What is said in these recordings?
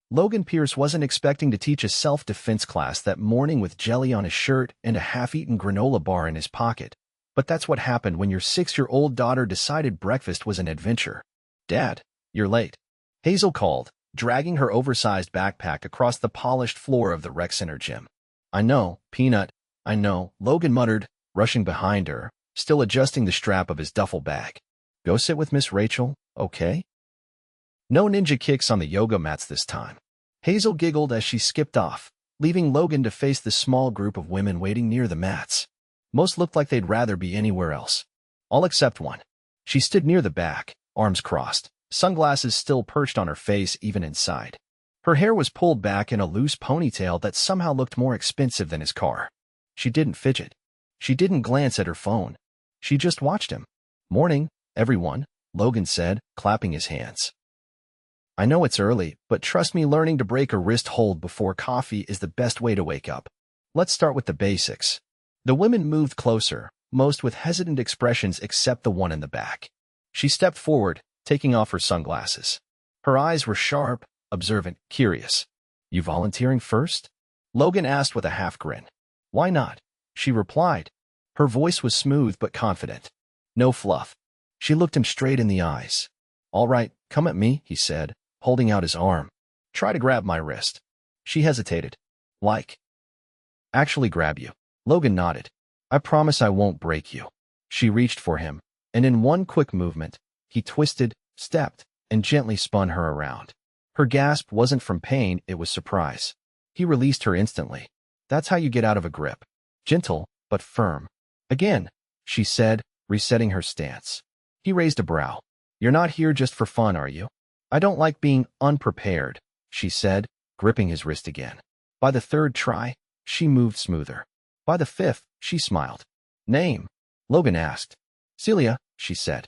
Logan Pierce wasn't expecting to teach a self-defense class that morning with jelly on his shirt and a half-eaten granola bar in his pocket. But that's what happened when your 6-year-old daughter decided breakfast was an adventure. "Dad, you're late," Hazel called, dragging her oversized backpack across the polished floor of the rec center gym. "I know, Peanut, I know," Logan muttered, rushing behind her, still adjusting the strap of his duffel bag. "Go sit with Miss Rachel, okay?" No ninja kicks on the yoga mats this time. Hazel giggled as she skipped off, leaving Logan to face the small group of women waiting near the mats. Most looked like they'd rather be anywhere else. All except one. She stood near the back, arms crossed, sunglasses still perched on her face even inside. Her hair was pulled back in a loose ponytail that somehow looked more expensive than his car. She didn't fidget. She didn't glance at her phone. She just watched him. "Morning, everyone," Logan said, clapping his hands. "I know it's early, but trust me, learning to break a wrist hold before coffee is the best way to wake up. Let's start with the basics." The women moved closer, most with hesitant expressions except the one in the back. She stepped forward, taking off her sunglasses. Her eyes were sharp, observant, curious. "You volunteering first?" Logan asked with a half grin. "Why not?" she replied. Her voice was smooth but confident. No fluff. She looked him straight in the eyes. "All right, come at me," he said, holding out his arm. "Try to grab my wrist." She hesitated. "Like?" "Actually grab you." Logan nodded. "I promise I won't break you." She reached for him, and in one quick movement, he twisted, stepped, and gently spun her around. Her gasp wasn't from pain, it was surprise. He released her instantly. "That's how you get out of a grip. Gentle, but firm." "Again," she said, resetting her stance. He raised a brow. "You're not here just for fun, are you?" "I don't like being unprepared," she said, gripping his wrist again. By the third try, she moved smoother. By the fifth, she smiled. "Name?" Logan asked. "Celia," she said.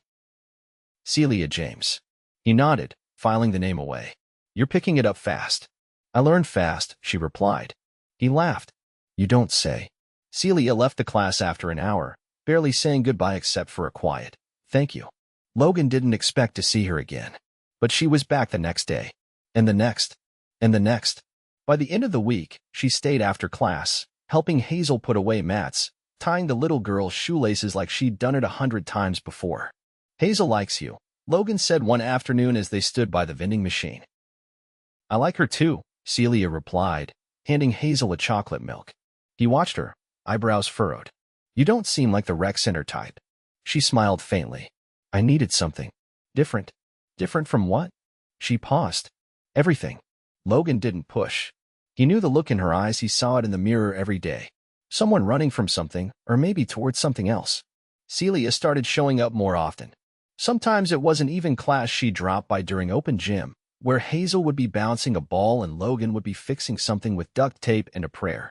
"Celia James." He nodded, filing the name away. "You're picking it up fast." "I learned fast," she replied. He laughed. "You don't say." Celia left the class after an hour, barely saying goodbye except for a quiet, "Thank you." Logan didn't expect to see her again. But she was back the next day. And the next. And the next. By the end of the week, she stayed after class, helping Hazel put away mats, tying the little girl's shoelaces like she'd done it 100 times before. "Hazel likes you," Logan said one afternoon as they stood by the vending machine. "I like her too," Celia replied, handing Hazel a chocolate milk. He watched her, eyebrows furrowed. "You don't seem like the rec center type." She smiled faintly. "I needed something. Different." "Different from what?" She paused. "Everything." Logan didn't push. He knew the look in her eyes, he saw it in the mirror every day. Someone running from something, or maybe towards something else. Celia started showing up more often. Sometimes it wasn't even class she dropped by during open gym, where Hazel would be bouncing a ball and Logan would be fixing something with duct tape and a prayer.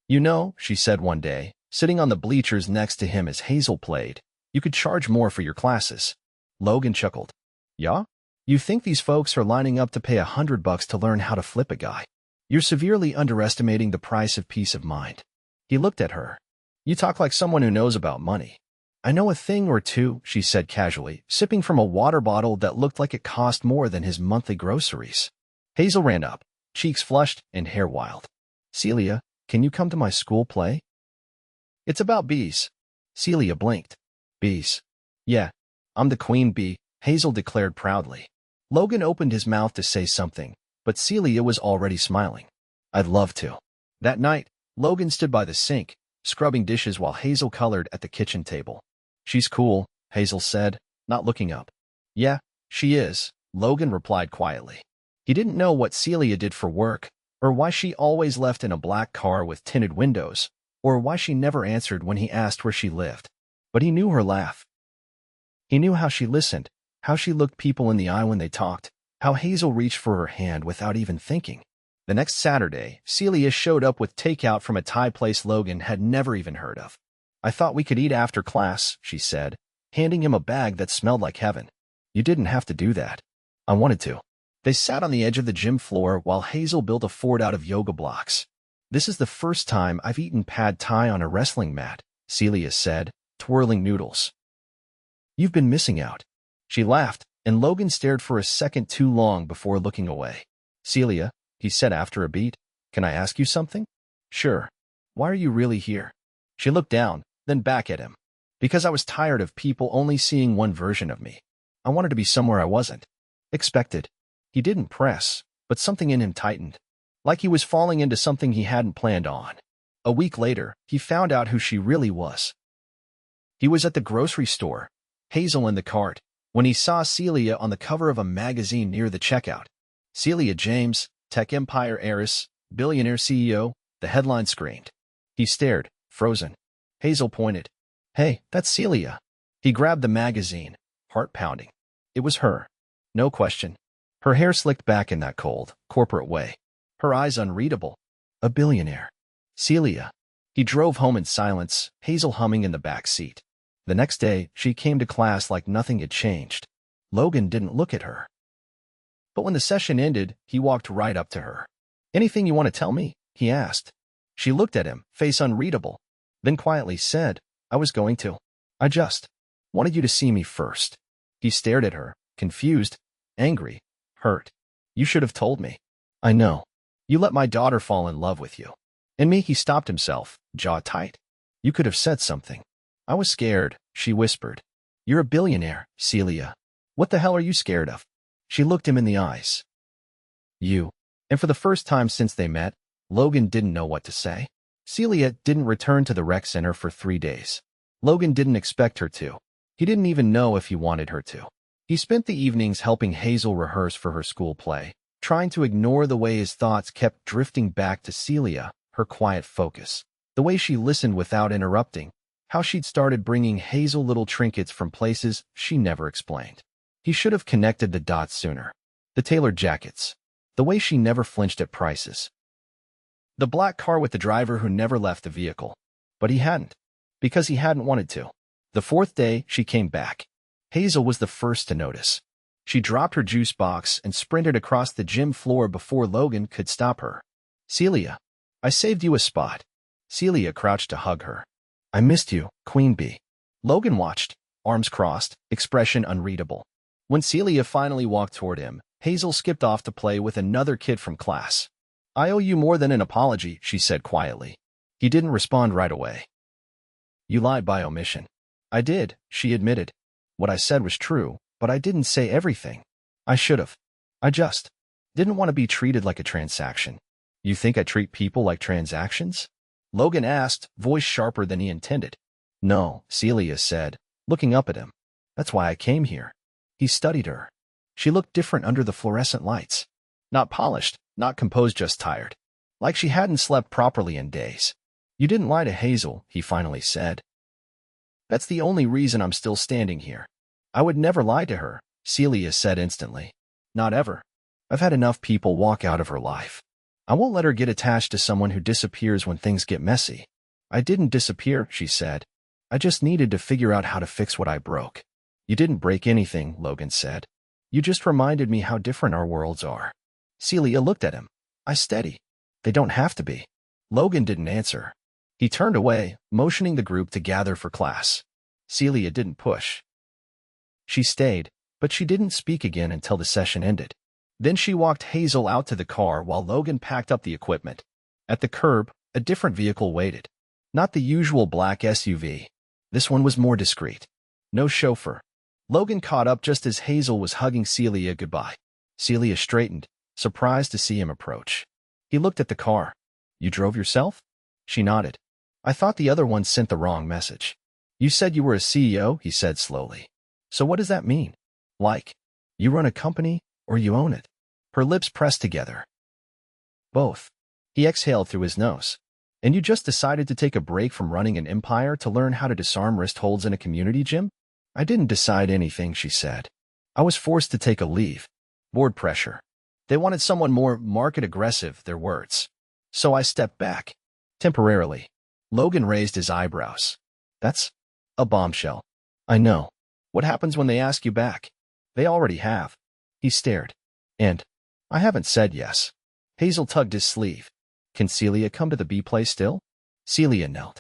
"You know," she said one day, sitting on the bleachers next to him as Hazel played, "you could charge more for your classes." Logan chuckled. "Yeah? You think these folks are lining up to pay $100 to learn how to flip a guy? You're severely underestimating the price of peace of mind." He looked at her. "You talk like someone who knows about money." "I know a thing or two," she said casually, sipping from a water bottle that looked like it cost more than his monthly groceries. Hazel ran up, cheeks flushed and hair wild. "Celia, can you come to my school play?" "It's about bees." Celia blinked. "Bees?" "Yeah, I'm the queen bee," Hazel declared proudly. Logan opened his mouth to say something, but Celia was already smiling. "I'd love to." That night, Logan stood by the sink, scrubbing dishes while Hazel colored at the kitchen table. "She's cool," Hazel said, not looking up. "Yeah, she is," Logan replied quietly. He didn't know what Celia did for work, or why she always left in a black car with tinted windows, or why she never answered when he asked where she lived. But he knew her laugh. He knew how she listened, how she looked people in the eye when they talked, how Hazel reached for her hand without even thinking. The next Saturday, Celia showed up with takeout from a Thai place Logan had never even heard of. "I thought we could eat after class," she said, handing him a bag that smelled like heaven. "You didn't have to do that." "I wanted to." They sat on the edge of the gym floor while Hazel built a fort out of yoga blocks. "This is the first time I've eaten pad thai on a wrestling mat," Celia said, twirling noodles. "You've been missing out." She laughed, and Logan stared for a second too long before looking away. Celia, he said after a beat, can I ask you something? Sure. Why are you really here? She looked down, then back at him. Because I was tired of people only seeing one version of me. I wanted to be somewhere I wasn't. Expected. He didn't press, but something in him tightened. Like he was falling into something he hadn't planned on. A week later, he found out who she really was. He was at the grocery store, Hazel in the cart, when he saw Celia on the cover of a magazine near the checkout. Celia James, tech empire heiress, billionaire CEO, the headline screamed. He stared, frozen. Hazel pointed. Hey, that's Celia. He grabbed the magazine, heart pounding. It was her. No question. Her hair slicked back in that cold, corporate way. Her eyes unreadable. A billionaire. Celia. He drove home in silence, Hazel humming in the back seat. The next day, she came to class like nothing had changed. Logan didn't look at her. But when the session ended, he walked right up to her. Anything you want to tell me? He asked. She looked at him, face unreadable, then quietly said, I was going to. I just wanted you to see me first. He stared at her, confused, angry, hurt. You should have told me. I know. You let my daughter fall in love with you. And me, he stopped himself, jaw tight. You could have said something. I was scared, she whispered. You're a billionaire, Celia. What the hell are you scared of? She looked him in the eyes. You. And for the first time since they met, Logan didn't know what to say. Celia didn't return to the rec center for 3 days. Logan didn't expect her to. He didn't even know if he wanted her to. He spent the evenings helping Hazel rehearse for her school play, trying to ignore the way his thoughts kept drifting back to Celia, her quiet focus. The way she listened without interrupting, how she'd started bringing Hazel little trinkets from places she never explained. He should have connected the dots sooner. The tailored jackets. The way she never flinched at prices. The black car with the driver who never left the vehicle. But he hadn't. Because he hadn't wanted to. The 4th day, she came back. Hazel was the first to notice. She dropped her juice box and sprinted across the gym floor before Logan could stop her. Celia, I saved you a spot. Celia crouched to hug her. I missed you, Queen Bee. Logan watched, arms crossed, expression unreadable. When Celia finally walked toward him, Hazel skipped off to play with another kid from class. I owe you more than an apology, she said quietly. He didn't respond right away. You lied by omission. I did, she admitted. What I said was true, but I didn't say everything. I should have. I just didn't want to be treated like a transaction. You think I treat people like transactions? Logan asked, voice sharper than he intended. No, Celia said, looking up at him. That's why I came here. He studied her. She looked different under the fluorescent lights. Not polished, not composed, just tired. Like she hadn't slept properly in days. You didn't lie to Hazel, he finally said. That's the only reason I'm still standing here. I would never lie to her, Celia said instantly. Not ever. I've had enough people walk out of her life. I won't let her get attached to someone who disappears when things get messy. I didn't disappear, she said. I just needed to figure out how to fix what I broke. You didn't break anything, Logan said. You just reminded me how different our worlds are. Celia looked at him. I steady. They don't have to be. Logan didn't answer. He turned away, motioning the group to gather for class. Celia didn't push. She stayed, but she didn't speak again until the session ended. Then she walked Hazel out to the car while Logan packed up the equipment. At the curb, a different vehicle waited. Not the usual black SUV. This one was more discreet. No chauffeur. Logan caught up just as Hazel was hugging Celia goodbye. Celia straightened, surprised to see him approach. He looked at the car. You drove yourself? She nodded. I thought the other one sent the wrong message. You said you were a CEO, he said slowly. So what does that mean? Like, you run a company, or you own it? Her lips pressed together. Both. He exhaled through his nose. And you just decided to take a break from running an empire to learn how to disarm wrist holds in a community gym? I didn't decide anything, she said. I was forced to take a leave. Board pressure. They wanted someone more market aggressive, their words. So I stepped back. Temporarily. Logan raised his eyebrows. That's a bombshell. I know. What happens when they ask you back? They already have. He stared. And I haven't said yes. Hazel tugged his sleeve. Can Celia come to the B play still? Celia knelt.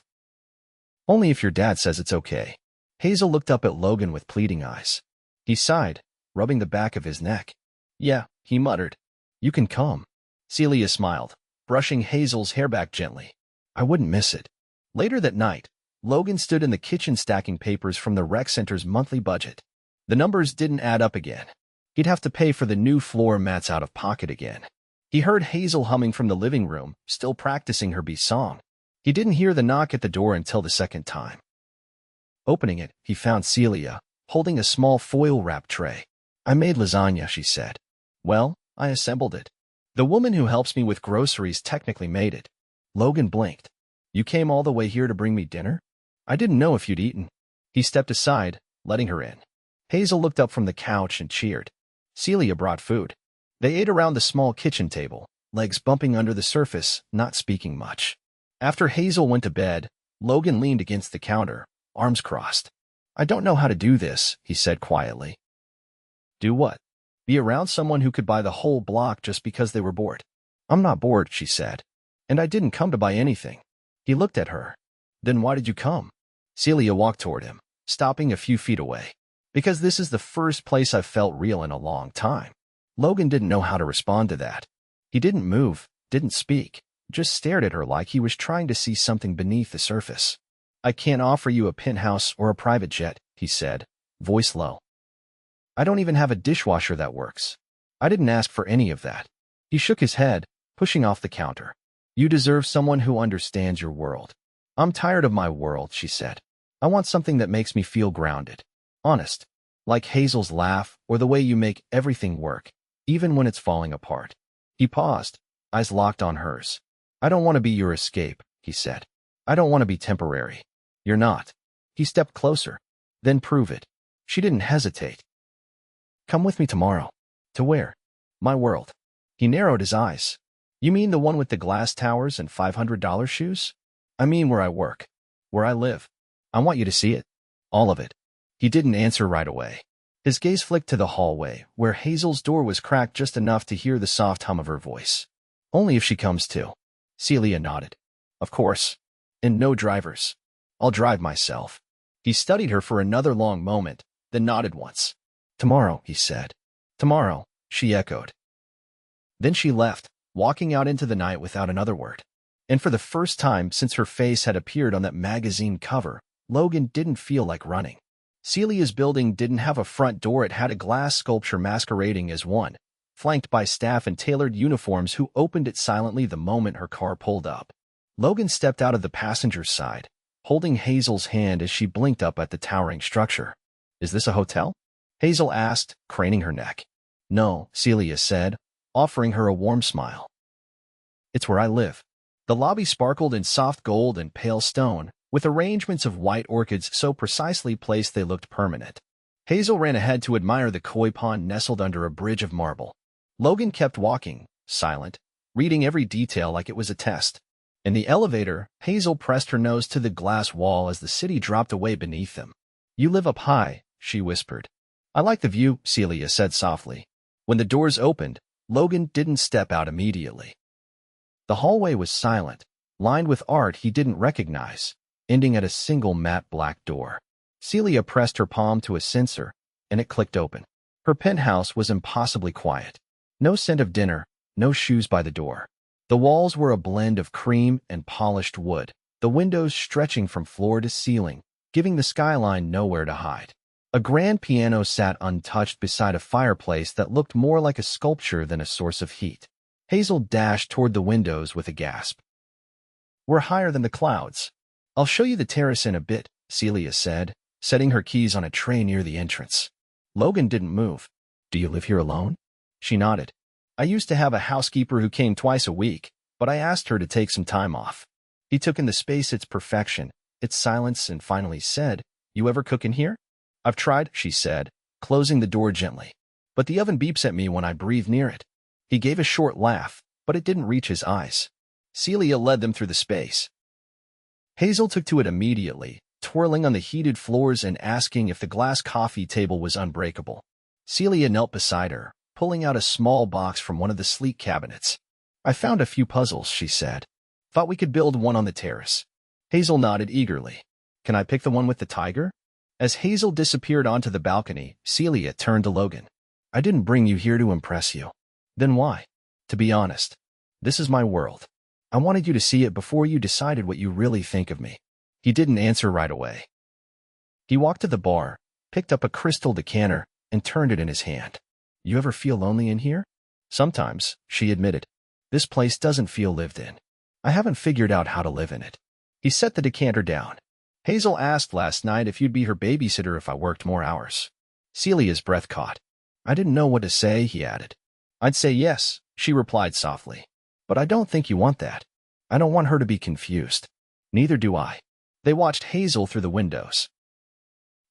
Only if your dad says it's okay. Hazel looked up at Logan with pleading eyes. He sighed, rubbing the back of his neck. Yeah, he muttered. You can come. Celia smiled, brushing Hazel's hair back gently. I wouldn't miss it. Later that night, Logan stood in the kitchen stacking papers from the rec center's monthly budget. The numbers didn't add up again. He'd have to pay for the new floor mats out of pocket again. He heard Hazel humming from the living room, still practicing her beat song. He didn't hear the knock at the door until the second time. Opening it, he found Celia, holding a small foil-wrapped tray. I made lasagna, she said. Well, I assembled it. The woman who helps me with groceries technically made it. Logan blinked. You came all the way here to bring me dinner? I didn't know if you'd eaten. He stepped aside, letting her in. Hazel looked up from the couch and cheered. Celia brought food. They ate around the small kitchen table, legs bumping under the surface, not speaking much. After Hazel went to bed, Logan leaned against the counter, arms crossed. I don't know how to do this, he said quietly. Do what? Be around someone who could buy the whole block just because they were bored. I'm not bored, she said. And I didn't come to buy anything. He looked at her. Then why did you come? Celia walked toward him, stopping a few feet away. Because this is the first place I've felt real in a long time. Logan didn't know how to respond to that. He didn't move, didn't speak, just stared at her like he was trying to see something beneath the surface. I can't offer you a penthouse or a private jet, he said, voice low. I don't even have a dishwasher that works. I didn't ask for any of that. He shook his head, pushing off the counter. You deserve someone who understands your world. I'm tired of my world, she said. I want something that makes me feel grounded. Honest. Like Hazel's laugh or the way you make everything work, even when it's falling apart. He paused, eyes locked on hers. I don't want to be your escape, he said. I don't want to be temporary. You're not. He stepped closer. Then prove it. She didn't hesitate. Come with me tomorrow. To where? My world. He narrowed his eyes. You mean the one with the glass towers and $500 shoes? I mean where I work. Where I live. I want you to see it. All of it. He didn't answer right away. His gaze flicked to the hallway, where Hazel's door was cracked just enough to hear the soft hum of her voice. Only if she comes too. Celia nodded. Of course. And no drivers. I'll drive myself. He studied her for another long moment, then nodded once. Tomorrow, he said. Tomorrow, she echoed. Then she left, walking out into the night without another word. And for the first time since her face had appeared on that magazine cover, Logan didn't feel like running. Celia's building didn't have a front door, it had a glass sculpture masquerading as one, flanked by staff in tailored uniforms who opened it silently the moment her car pulled up. Logan stepped out of the passenger's side, holding Hazel's hand as she blinked up at the towering structure. Is this a hotel? Hazel asked, craning her neck. No, Celia said, offering her a warm smile. It's where I live. The lobby sparkled in soft gold and pale stone, with arrangements of white orchids so precisely placed they looked permanent. Hazel ran ahead to admire the koi pond nestled under a bridge of marble. Logan kept walking, silent, reading every detail like it was a test. In the elevator, Hazel pressed her nose to the glass wall as the city dropped away beneath them. You live up high, she whispered. I like the view, Celia said softly. When the doors opened, Logan didn't step out immediately. The hallway was silent, lined with art he didn't recognize, ending at a single matte black door. Celia pressed her palm to a sensor, and it clicked open. Her penthouse was impossibly quiet. No scent of dinner, no shoes by the door. The walls were a blend of cream and polished wood, the windows stretching from floor to ceiling, giving the skyline nowhere to hide. A grand piano sat untouched beside a fireplace that looked more like a sculpture than a source of heat. Hazel dashed toward the windows with a gasp. We're higher than the clouds. I'll show you the terrace in a bit, Celia said, setting her keys on a tray near the entrance. Logan didn't move. Do you live here alone? She nodded. I used to have a housekeeper who came twice a week, but I asked her to take some time off. He took in the space its perfection, its silence, and finally said, You ever cook in here? I've tried, she said, closing the door gently. But the oven beeps at me when I breathe near it. He gave a short laugh, but it didn't reach his eyes. Celia led them through the space. Hazel took to it immediately, twirling on the heated floors and asking if the glass coffee table was unbreakable. Celia knelt beside her, pulling out a small box from one of the sleek cabinets. I found a few puzzles, she said. Thought we could build one on the terrace. Hazel nodded eagerly. Can I pick the one with the tiger? As Hazel disappeared onto the balcony, Celia turned to Logan. I didn't bring you here to impress you. Then why? To be honest, this is my world. I wanted you to see it before you decided what you really think of me. He didn't answer right away. He walked to the bar, picked up a crystal decanter, and turned it in his hand. You ever feel lonely in here? Sometimes, she admitted. This place doesn't feel lived in. I haven't figured out how to live in it. He set the decanter down. Hazel asked last night if you'd be her babysitter if I worked more hours. Celia's breath caught. I didn't know what to say, he added. I'd say yes, she replied softly. But I don't think you want that. I don't want her to be confused. Neither do I. They watched Hazel through the windows.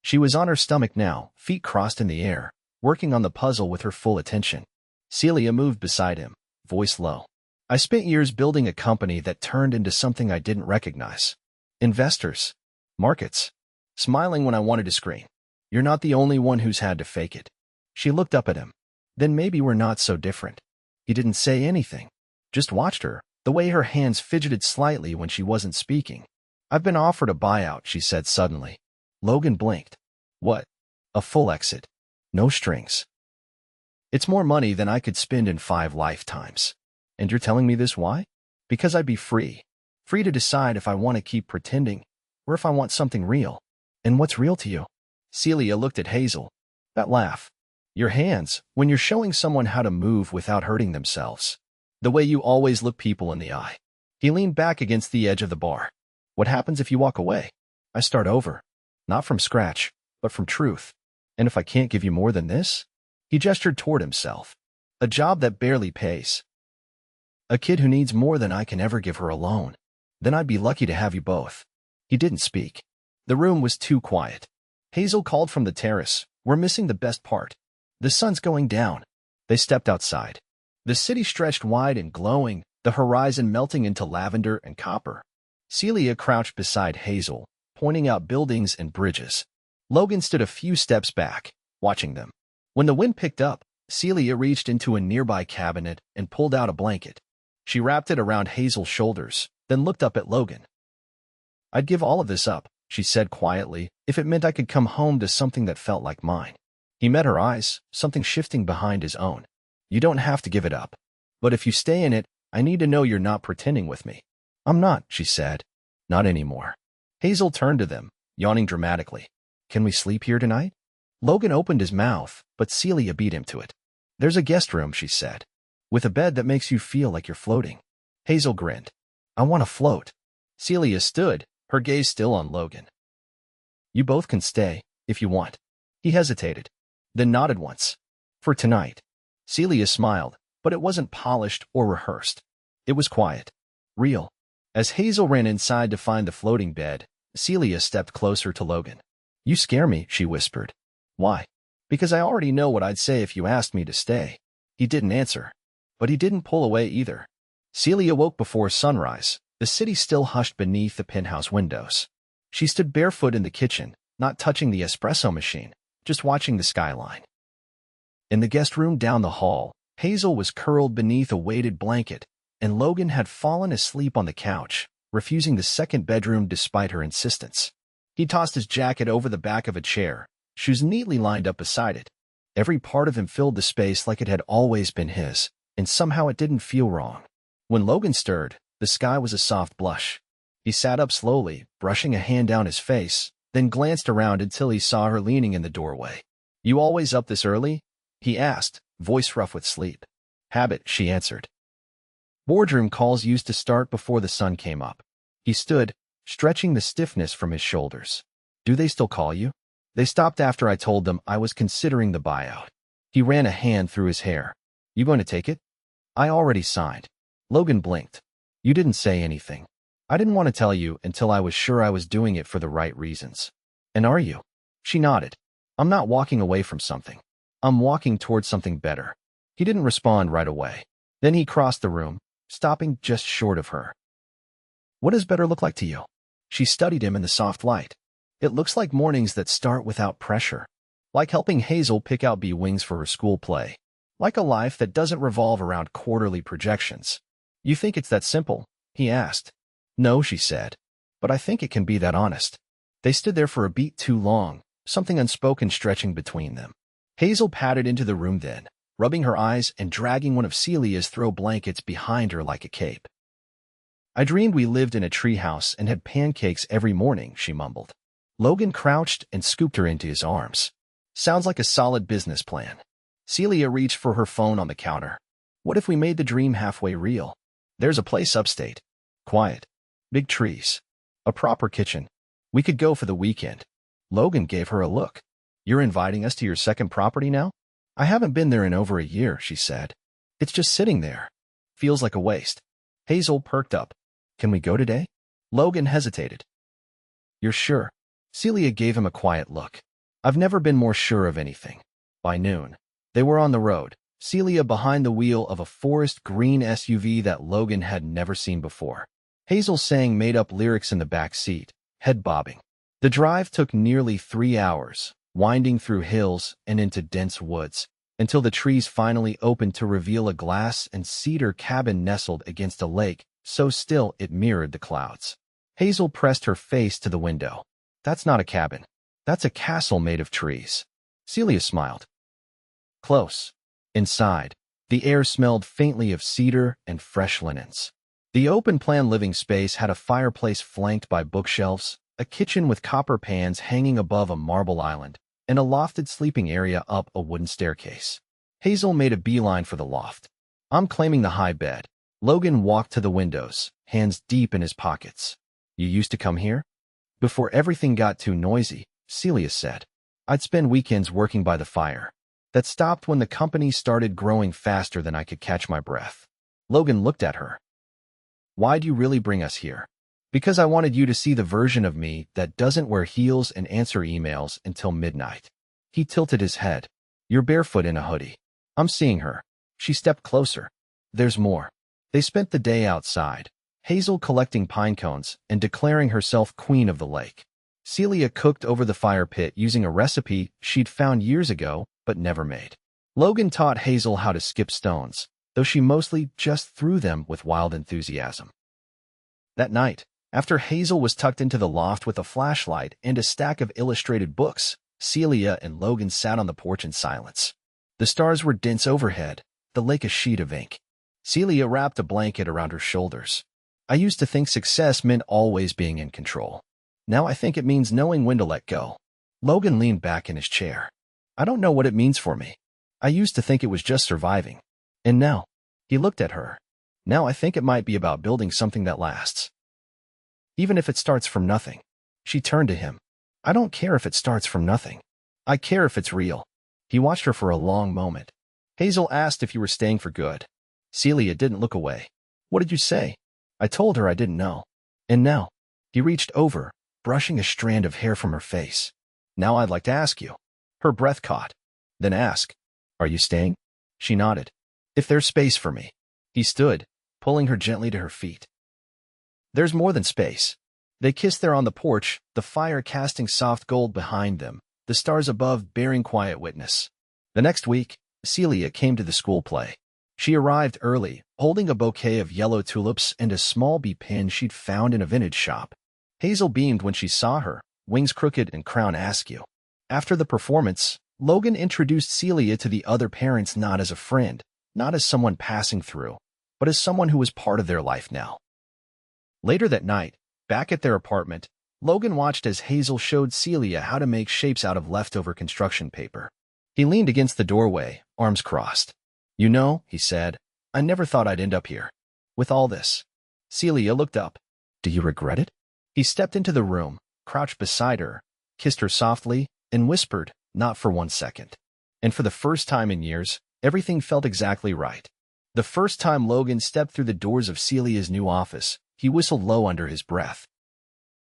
She was on her stomach now, feet crossed in the air, working on the puzzle with her full attention. Celia moved beside him, voice low. I spent years building a company that turned into something I didn't recognize. Investors. Markets. Smiling when I wanted to scream. You're not the only one who's had to fake it. She looked up at him. Then maybe we're not so different. He didn't say anything. Just watched her, the way her hands fidgeted slightly when she wasn't speaking. I've been offered a buyout, she said suddenly. Logan blinked. What? A full exit. No strings. It's more money than I could spend in 5 lifetimes. And you're telling me this why? Because I'd be free. Free to decide if I want to keep pretending, or if I want something real. And what's real to you? Celia looked at Hazel. That laugh. Your hands, when you're showing someone how to move without hurting themselves. The way you always look people in the eye. He leaned back against the edge of the bar. What happens if you walk away? I start over. Not from scratch, but from truth. And if I can't give you more than this? He gestured toward himself. A job that barely pays. A kid who needs more than I can ever give her alone. Then I'd be lucky to have you both. He didn't speak. The room was too quiet. Hazel called from the terrace. We're missing the best part. The sun's going down. They stepped outside. The city stretched wide and glowing, the horizon melting into lavender and copper. Celia crouched beside Hazel, pointing out buildings and bridges. Logan stood a few steps back, watching them. When the wind picked up, Celia reached into a nearby cabinet and pulled out a blanket. She wrapped it around Hazel's shoulders, then looked up at Logan. I'd give all of this up, she said quietly, if it meant I could come home to something that felt like mine. He met her eyes, something shifting behind his own. You don't have to give it up. But if you stay in it, I need to know you're not pretending with me. I'm not, she said. Not anymore. Hazel turned to them, yawning dramatically. Can we sleep here tonight? Logan opened his mouth, but Celia beat him to it. There's a guest room, she said. With a bed that makes you feel like you're floating. Hazel grinned. I want to float. Celia stood, her gaze still on Logan. You both can stay, if you want. He hesitated, then nodded once. For tonight. Celia smiled, but it wasn't polished or rehearsed. It was quiet. Real. As Hazel ran inside to find the floating bed, Celia stepped closer to Logan. You scare me, she whispered. Why? Because I already know what I'd say if you asked me to stay. He didn't answer. But he didn't pull away either. Celia woke before sunrise, the city still hushed beneath the penthouse windows. She stood barefoot in the kitchen, not touching the espresso machine, just watching the skyline. In the guest room down the hall, Hazel was curled beneath a weighted blanket, and Logan had fallen asleep on the couch, refusing the second bedroom despite her insistence. He tossed his jacket over the back of a chair, shoes neatly lined up beside it. Every part of him filled the space like it had always been his, and somehow it didn't feel wrong. When Logan stirred, the sky was a soft blush. He sat up slowly, brushing a hand down his face, then glanced around until he saw her leaning in the doorway. You always up this early? He asked, voice rough with sleep. Habit, she answered. Boardroom calls used to start before the sun came up. He stood, stretching the stiffness from his shoulders. Do they still call you? They stopped after I told them I was considering the buyout. He ran a hand through his hair. You going to take it? I already signed. Logan blinked. You didn't say anything. I didn't want to tell you until I was sure I was doing it for the right reasons. And are you? She nodded. I'm not walking away from something. I'm walking towards something better. He didn't respond right away. Then he crossed the room, stopping just short of her. What does better look like to you? She studied him in the soft light. It looks like mornings that start without pressure. Like helping Hazel pick out bee wings for her school play. Like a life that doesn't revolve around quarterly projections. You think it's that simple? He asked. No, she said. But I think it can be that honest. They stood there for a beat too long, something unspoken stretching between them. Hazel padded into the room then, rubbing her eyes and dragging one of Celia's throw blankets behind her like a cape. I dreamed we lived in a treehouse and had pancakes every morning, she mumbled. Logan crouched and scooped her into his arms. Sounds like a solid business plan. Celia reached for her phone on the counter. What if we made the dream halfway real? There's a place upstate. Quiet. Big trees. A proper kitchen. We could go for the weekend. Logan gave her a look. You're inviting us to your second property now? I haven't been there in over a year, she said. It's just sitting there. Feels like a waste. Hazel perked up. Can we go today? Logan hesitated. You're sure? Celia gave him a quiet look. I've never been more sure of anything. By noon, they were on the road, Celia behind the wheel of a forest green SUV that Logan had never seen before. Hazel sang made-up lyrics in the back seat, head bobbing. The drive took nearly 3 hours, winding through hills and into dense woods, until the trees finally opened to reveal a glass and cedar cabin nestled against a lake, so still it mirrored the clouds. Hazel pressed her face to the window. That's not a cabin. That's a castle made of trees. Celia smiled. Close. Inside, the air smelled faintly of cedar and fresh linens. The open-plan living space had a fireplace flanked by bookshelves, a kitchen with copper pans hanging above a marble island, and a lofted sleeping area up a wooden staircase. Hazel made a beeline for the loft. I'm claiming the high bed. Logan walked to the windows, hands deep in his pockets. You used to come here? Before everything got too noisy, Celia said. I'd spend weekends working by the fire. That stopped when the company started growing faster than I could catch my breath. Logan looked at her. Why'd you really bring us here? Because I wanted you to see the version of me that doesn't wear heels and answer emails until midnight. He tilted his head. You're barefoot in a hoodie. I'm seeing her. She stepped closer. There's more. They spent the day outside, Hazel collecting pine cones and declaring herself queen of the lake. Celia cooked over the fire pit using a recipe she'd found years ago but never made. Logan taught Hazel how to skip stones, though she mostly just threw them with wild enthusiasm. That night, after Hazel was tucked into the loft with a flashlight and a stack of illustrated books, Celia and Logan sat on the porch in silence. The stars were dense overhead, the lake a sheet of ink. Celia wrapped a blanket around her shoulders. I used to think success meant always being in control. Now I think it means knowing when to let go. Logan leaned back in his chair. I don't know what it means for me. I used to think it was just surviving. And now, he looked at her. Now I think it might be about building something that lasts. Even if it starts from nothing. She turned to him. I don't care if it starts from nothing. I care if it's real. He watched her for a long moment. Hazel asked if you were staying for good. Celia didn't look away. What did you say? I told her I didn't know. And now, he reached over, brushing a strand of hair from her face. Now I'd like to ask you. Her breath caught. Then ask. Are you staying? She nodded. If there's space for me. He stood, pulling her gently to her feet. There's more than space. They kissed there on the porch, the fire casting soft gold behind them, the stars above bearing quiet witness. The next week, Celia came to the school play. She arrived early, holding a bouquet of yellow tulips and a small bee pin she'd found in a vintage shop. Hazel beamed when she saw her, wings crooked and crown askew. After the performance, Logan introduced Celia to the other parents not as a friend, not as someone passing through, but as someone who was part of their life now. Later that night, back at their apartment, Logan watched as Hazel showed Celia how to make shapes out of leftover construction paper. He leaned against the doorway, arms crossed. You know, he said, I never thought I'd end up here. With all this. Celia looked up. Do you regret it? He stepped into the room, crouched beside her, kissed her softly, and whispered, not for 1 second. And for the first time in years, everything felt exactly right. The first time Logan stepped through the doors of Celia's new office, he whistled low under his breath.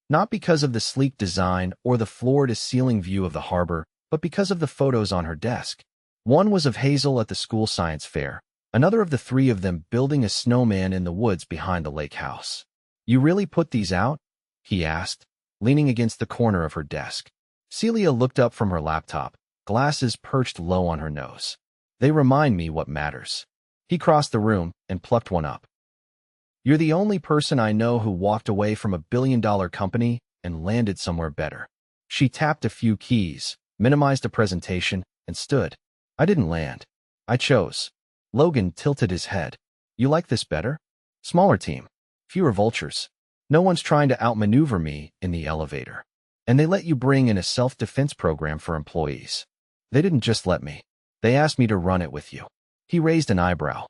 Not because of the sleek design or the floor-to-ceiling view of the harbor, but because of the photos on her desk. One was of Hazel at the school science fair, another of the three of them building a snowman in the woods behind the lake house. You really put these out? He asked, leaning against the corner of her desk. Celia looked up from her laptop, glasses perched low on her nose. They remind me what matters. He crossed the room and plucked one up. You're the only person I know who walked away from a billion-dollar company and landed somewhere better. She tapped a few keys, minimized a presentation, and stood. I didn't land. I chose. Logan tilted his head. You like this better? Smaller team. Fewer vultures. No one's trying to outmaneuver me in the elevator. And they let you bring in a self-defense program for employees. They didn't just let me. They asked me to run it with you. He raised an eyebrow.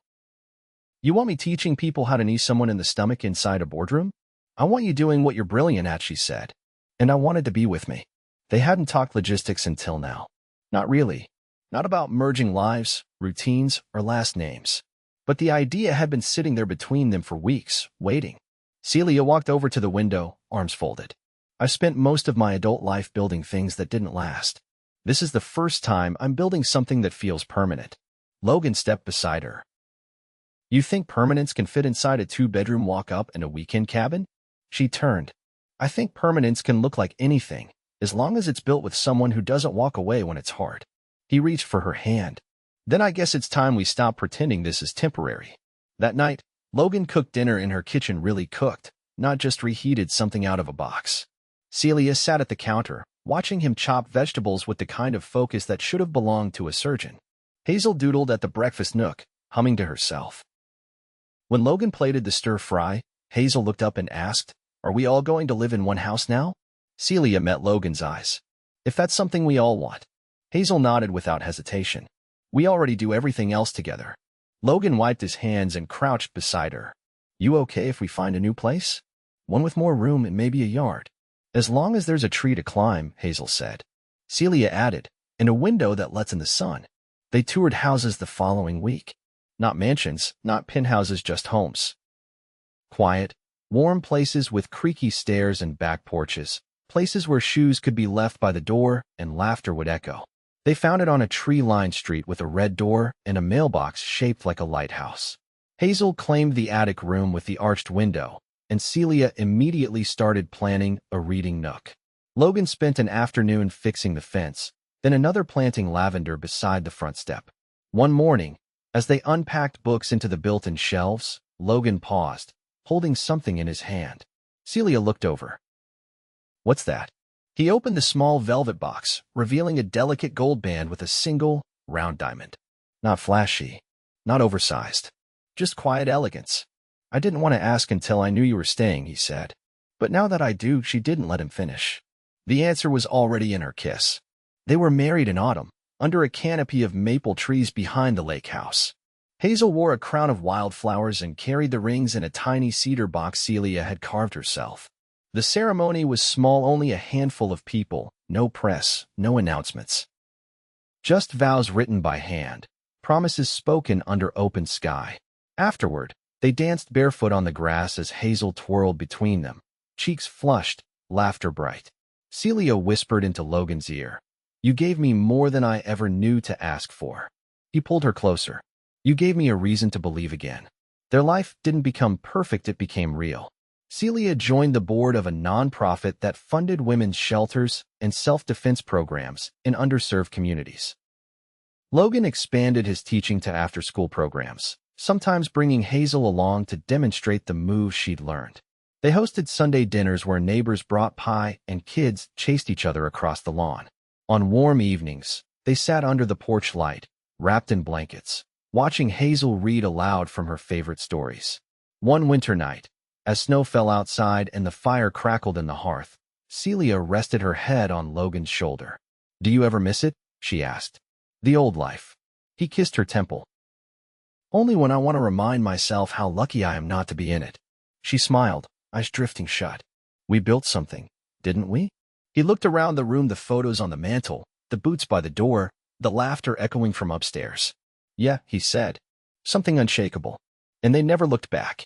You want me teaching people how to knee someone in the stomach inside a boardroom? I want you doing what you're brilliant at, she said. And I wanted to be with me. They hadn't talked logistics until now. Not really. Not about merging lives, routines, or last names. But the idea had been sitting there between them for weeks, waiting. Celia walked over to the window, arms folded. I've spent most of my adult life building things that didn't last. This is the first time I'm building something that feels permanent. Logan stepped beside her. You think permanence can fit inside a two-bedroom walk-up and a weekend cabin? She turned. I think permanence can look like anything, as long as it's built with someone who doesn't walk away when it's hard. He reached for her hand. Then I guess it's time we stop pretending this is temporary. That night, Logan cooked dinner in her kitchen, really cooked, not just reheated something out of a box. Celia sat at the counter, watching him chop vegetables with the kind of focus that should have belonged to a surgeon. Hazel doodled at the breakfast nook, humming to herself. When Logan plated the stir-fry, Hazel looked up and asked, Are we all going to live in one house now? Celia met Logan's eyes. If that's something we all want. Hazel nodded without hesitation. We already do everything else together. Logan wiped his hands and crouched beside her. You okay if we find a new place? One with more room and maybe a yard. As long as there's a tree to climb, Hazel said. Celia added, and a window that lets in the sun. They toured houses the following week. Not mansions, not penthouses, just homes. Quiet, warm places with creaky stairs and back porches. Places where shoes could be left by the door and laughter would echo. They found it on a tree-lined street with a red door and a mailbox shaped like a lighthouse. Hazel claimed the attic room with the arched window, and Celia immediately started planning a reading nook. Logan spent an afternoon fixing the fence, then another planting lavender beside the front step. One morning, as they unpacked books into the built-in shelves, Logan paused, holding something in his hand. Celia looked over. What's that? He opened the small velvet box, revealing a delicate gold band with a single, round diamond. Not flashy, not oversized, just quiet elegance. I didn't want to ask until I knew you were staying, he said. But now that I do, she didn't let him finish. The answer was already in her kiss. They were married in autumn, under a canopy of maple trees behind the lake house. Hazel wore a crown of wildflowers and carried the rings in a tiny cedar box Celia had carved herself. The ceremony was small, only a handful of people, no press, no announcements. Just vows written by hand, promises spoken under open sky. Afterward, they danced barefoot on the grass as Hazel twirled between them, cheeks flushed, laughter bright. Celia whispered into Logan's ear, You gave me more than I ever knew to ask for. He pulled her closer. You gave me a reason to believe again. Their life didn't become perfect, it became real. Celia joined the board of a nonprofit that funded women's shelters and self-defense programs in underserved communities. Logan expanded his teaching to after-school programs, sometimes bringing Hazel along to demonstrate the moves she'd learned. They hosted Sunday dinners where neighbors brought pie and kids chased each other across the lawn. On warm evenings, they sat under the porch light, wrapped in blankets, watching Hazel read aloud from her favorite stories. One winter night, as snow fell outside and the fire crackled in the hearth, Celia rested her head on Logan's shoulder. Do you ever miss it? She asked. The old life. He kissed her temple. Only when I want to remind myself how lucky I am not to be in it. She smiled, eyes drifting shut. We built something, didn't we? He looked around the room, the photos on the mantel, the boots by the door, the laughter echoing from upstairs. Yeah, he said. Something unshakable. And they never looked back.